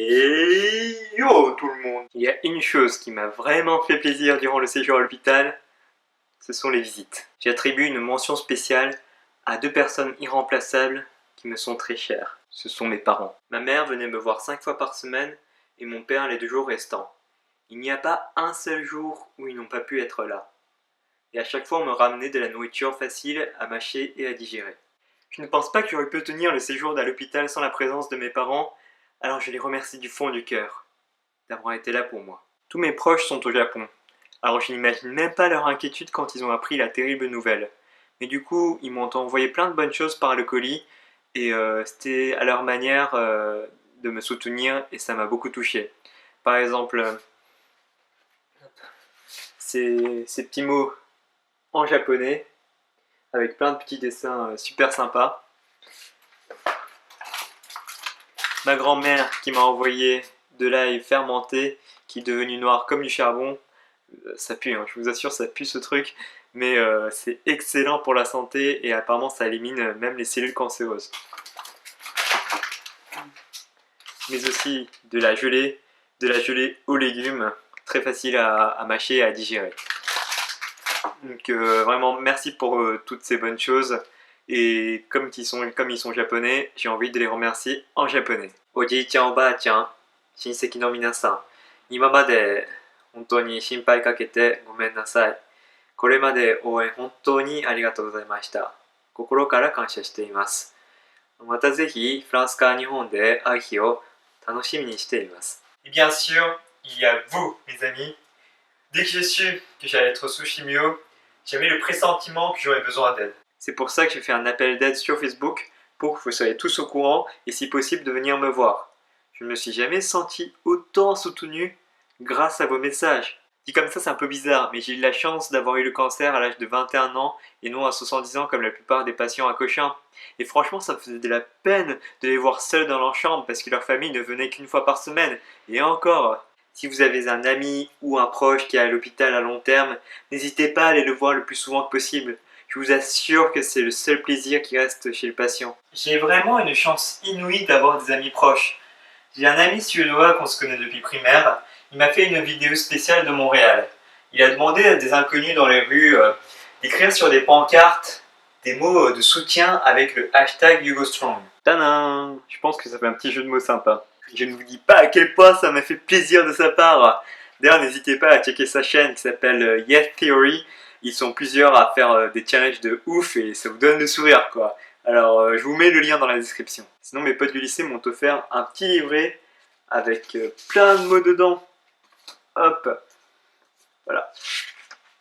Et yo tout le monde! Il y a une chose qui m'a vraiment fait plaisir durant le séjour à l'hôpital, ce sont les visites. J'attribue une mention spéciale à 2 personnes irremplaçables qui me sont très chères. Ce sont mes parents. Ma mère venait me voir 5 fois par semaine et mon père les 2 jours restants. Il n'y a pas un seul jour où ils n'ont pas pu être là. Et à chaque fois on me ramenait de la nourriture facile à mâcher et à digérer. Je ne pense pas que j'aurais pu tenir le séjour à l'hôpital sans la présence de mes parents, alors je les remercie du fond du cœur d'avoir été là pour moi. Tous mes proches sont au Japon, alors je n'imagine même pas leur inquiétude quand ils ont appris la terrible nouvelle. Mais du coup, ils m'ont envoyé plein de bonnes choses par le colis, et c'était à leur manière de me soutenir, et ça m'a beaucoup touché. Par exemple, ces petits mots en japonais, avec plein de petits dessins super sympas. Ma grand-mère qui m'a envoyé de l'ail fermenté qui est devenu noir comme du charbon. Ça pue, hein, je vous assure, ça pue ce truc, mais c'est excellent pour la santé et apparemment ça élimine même les cellules cancéreuses. Mais aussi de la gelée aux légumes, très facile à mâcher et à digérer. Donc vraiment merci pour toutes ces bonnes choses. Et comme ils sont japonais, j'ai envie de les remercier en japonais. Oji-chan, Oba-chan, shinseki no minasan, imamade hontou ni shinpai kakete gomen nasai. これまで応援本当にありがとうございました。心から感謝しています。またぜひフランスから日本で会う日を楽しみにしています。Et bien sûr, il y a vous, mes amis. Dès que j'ai su que j'allais être sous chimio, j'avais le pressentiment que j'aurais besoin d'aide. C'est pour ça que j'ai fait un appel d'aide sur Facebook pour que vous soyez tous au courant et si possible de venir me voir. Je ne me suis jamais senti autant soutenu grâce à vos messages. Dit comme ça, c'est un peu bizarre, mais j'ai eu la chance d'avoir eu le cancer à l'âge de 21 ans et non à 70 ans comme la plupart des patients à Cochin. Et franchement, ça me faisait de la peine de les voir seuls dans leur chambre parce que leur famille ne venait qu'une fois par semaine. Et encore, si vous avez un ami ou un proche qui est à l'hôpital à long terme, n'hésitez pas à aller le voir le plus souvent que possible. Je vous assure que c'est le seul plaisir qui reste chez le patient. J'ai vraiment une chance inouïe d'avoir des amis proches. J'ai un ami suédois qu'on se connaît depuis primaire. Il m'a fait une vidéo spéciale de Montréal. Il a demandé à des inconnus dans les rues d'écrire sur des pancartes des mots de soutien avec le hashtag YouGoStrong. Tadam! Je pense que ça fait un petit jeu de mots sympa. Je ne vous dis pas à quel point ça m'a fait plaisir de sa part. D'ailleurs, n'hésitez pas à checker sa chaîne qui s'appelle Yes Theory. Ils sont plusieurs à faire des challenges de ouf et ça vous donne le sourire quoi. Alors, je vous mets le lien dans la description. Sinon, mes potes du lycée m'ont offert un petit livret avec plein de mots dedans. Hop, voilà.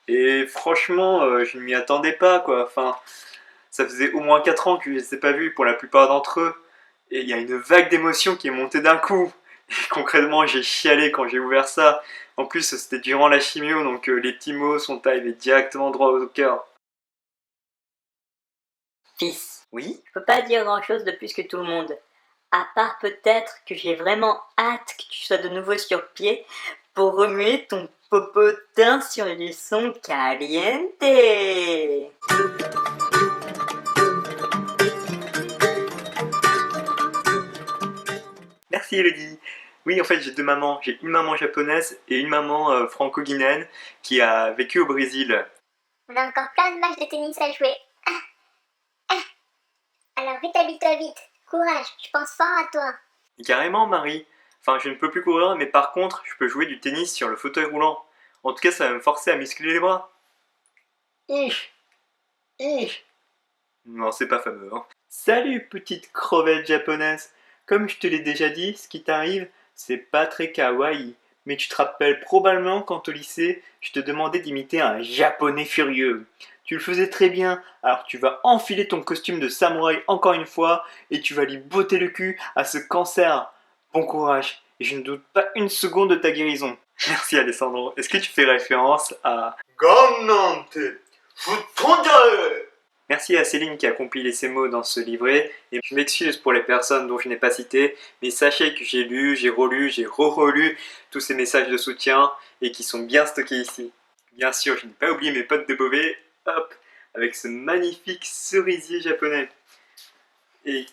Et franchement, je ne m'y attendais pas quoi. Enfin, ça faisait au moins 4 ans que je ne les ai pas vus pour la plupart d'entre eux. Et il y a une vague d'émotion qui est montée d'un coup. Et concrètement, j'ai chialé quand j'ai ouvert ça. En plus, c'était durant la chimio, donc les petits mots sont arrivés directement droit au cœur. Fils, Oui? je peux pas dire grand chose de plus que tout le monde. À part peut-être que j'ai vraiment hâte que tu sois de nouveau sur pied pour remuer ton popotin sur du son caliente. Merci Elodie. Oui, en fait, j'ai 2 mamans. J'ai une maman japonaise et une maman franco-guinéenne qui a vécu au Brésil. On a encore plein de matchs de tennis à jouer. Alors rétablis-toi vite. Courage, je pense fort à toi. Et carrément, Marie. Enfin, je ne peux plus courir, mais par contre, je peux jouer du tennis sur le fauteuil roulant. En tout cas, ça va me forcer à muscler les bras. Non, c'est pas fameux, hein. Salut, petite crevette japonaise. Comme je te l'ai déjà dit, ce qui t'arrive, c'est pas très kawaii. Mais tu te rappelles probablement quand au lycée, je te demandais d'imiter un japonais furieux. Tu le faisais très bien, alors tu vas enfiler ton costume de samouraï encore une fois et tu vas lui botter le cul à ce cancer. Bon courage, et je ne doute pas une seconde de ta guérison. Merci Alessandro. Est-ce que tu fais référence à Gannante Futonjae? Merci à Céline qui a compilé ces mots dans ce livret, et je m'excuse pour les personnes dont je n'ai pas cité, mais sachez que j'ai lu, j'ai relu, j'ai re-relu tous ces messages de soutien et qui sont bien stockés ici. Bien sûr, je n'ai pas oublié mes potes de Beauvais, hop, avec ce magnifique cerisier japonais. Et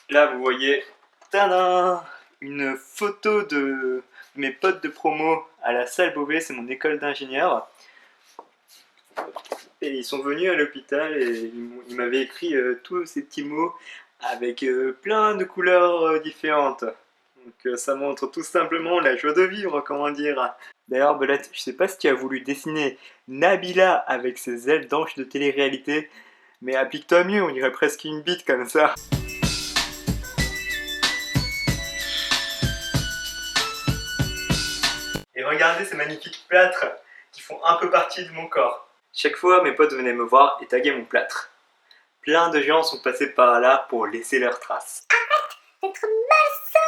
là, vous voyez, tadam, une photo de mes potes de promo à la salle Beauvais, c'est mon école d'ingénieur. Et ils sont venus à l'hôpital et ils m'avaient écrit tous ces petits mots avec plein de couleurs différentes. Donc ça montre tout simplement la joie de vivre, comment dire. D'ailleurs, Belette, je sais pas si tu as voulu dessiner Nabila avec ses ailes d'ange de télé-réalité, mais applique-toi mieux, on dirait presque une bite comme ça. Et regardez ces magnifiques plâtres qui font un peu partie de mon corps. Chaque fois, mes potes venaient me voir et taguaient mon plâtre. Plein de gens sont passés par là pour laisser leurs traces. D'être malsain,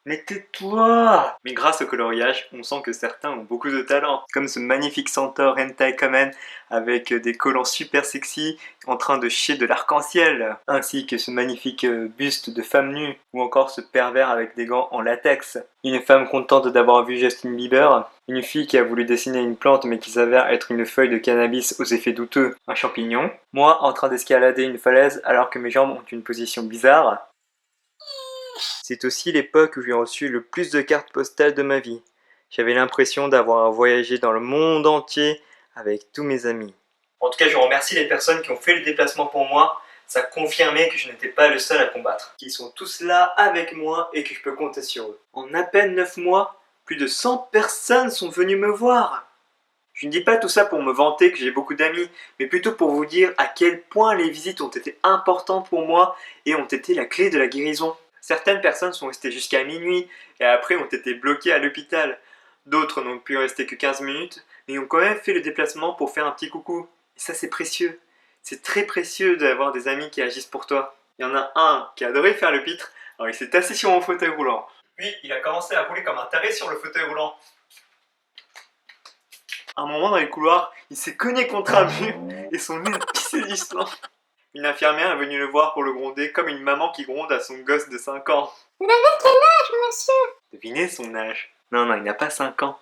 Mais tais-toi! Mais grâce au coloriage, on sent que certains ont beaucoup de talent. Comme ce magnifique centaure hentai kamen avec des collants super sexy en train de chier de l'arc-en-ciel. Ainsi que ce magnifique buste de femme nue. Ou encore ce pervers avec des gants en latex. Une femme contente d'avoir vu Justin Bieber. Une fille qui a voulu dessiner une plante mais qui s'avère être une feuille de cannabis aux effets douteux. Un champignon. Moi en train d'escalader une falaise alors que mes jambes ont une position bizarre. C'est aussi l'époque où j'ai reçu le plus de cartes postales de ma vie. J'avais l'impression d'avoir voyagé dans le monde entier avec tous mes amis. En tout cas, je remercie les personnes qui ont fait le déplacement pour moi. Ça confirmait que je n'étais pas le seul à combattre. Qu'ils sont tous là avec moi et que je peux compter sur eux. En à peine 9 mois, plus de 100 personnes sont venues me voir. Je ne dis pas tout ça pour me vanter que j'ai beaucoup d'amis, mais plutôt pour vous dire à quel point les visites ont été importantes pour moi et ont été la clé de la guérison. Certaines personnes sont restées jusqu'à minuit et après ont été bloquées à l'hôpital. D'autres n'ont pu rester que 15 minutes, mais ont quand même fait le déplacement pour faire un petit coucou. Et ça, c'est précieux. C'est très précieux d'avoir des amis qui agissent pour toi. Il y en a un qui a adoré faire le pitre, alors il s'est assis sur mon fauteuil roulant. Puis, il a commencé à rouler comme un taré sur le fauteuil roulant. À un moment dans les couloirs, il s'est cogné contre un mur et son nez a pissé du sang. Une infirmière est venue le voir pour le gronder comme une maman qui gronde à son gosse de 5 ans. Vous avez quel âge, monsieur? Devinez son âge. Non, il n'a pas 5 ans.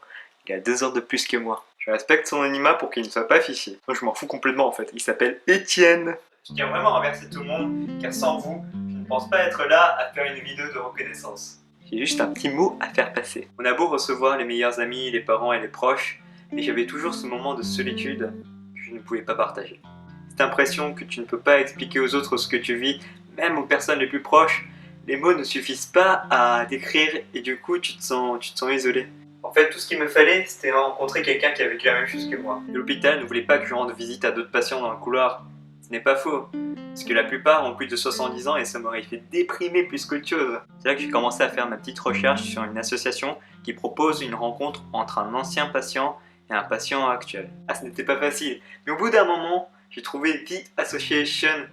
Il a 2 heures de plus que moi. Je respecte son anonymat pour qu'il ne soit pas fiché. Moi, je m'en fous complètement en fait. Il s'appelle Étienne. Je tiens vraiment à remercier tout le monde, car sans vous, je ne pense pas être là à faire une vidéo de reconnaissance. J'ai juste un petit mot à faire passer. On a beau recevoir les meilleurs amis, les parents et les proches, mais j'avais toujours ce moment de solitude que je ne pouvais pas partager. Cette impression que tu ne peux pas expliquer aux autres ce que tu vis, même aux personnes les plus proches, les mots ne suffisent pas à décrire et du coup tu te sens isolé. En fait, tout ce qu'il me fallait, c'était rencontrer quelqu'un qui a vécu la même chose que moi. L'hôpital ne voulait pas que je rende visite à d'autres patients dans le couloir. Ce n'est pas faux, parce que la plupart ont plus de 70 ans et ça m'aurait fait déprimer plus qu'autre chose. C'est là que j'ai commencé à faire ma petite recherche sur une association qui propose une rencontre entre un ancien patient et un patient actuel. Ah, ce n'était pas facile, mais au bout d'un moment, j'ai trouvé The Association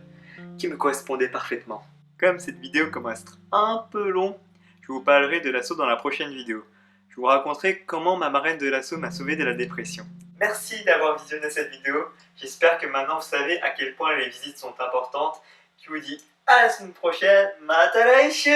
qui me correspondait parfaitement. Comme cette vidéo commence à être un peu long, je vous parlerai de l'assaut dans la prochaine vidéo. Je vous raconterai comment ma marraine de l'assaut m'a sauvé de la dépression. Merci d'avoir visionné cette vidéo. J'espère que maintenant vous savez à quel point les visites sont importantes. Je vous dis à la semaine prochaine. Matalaïche!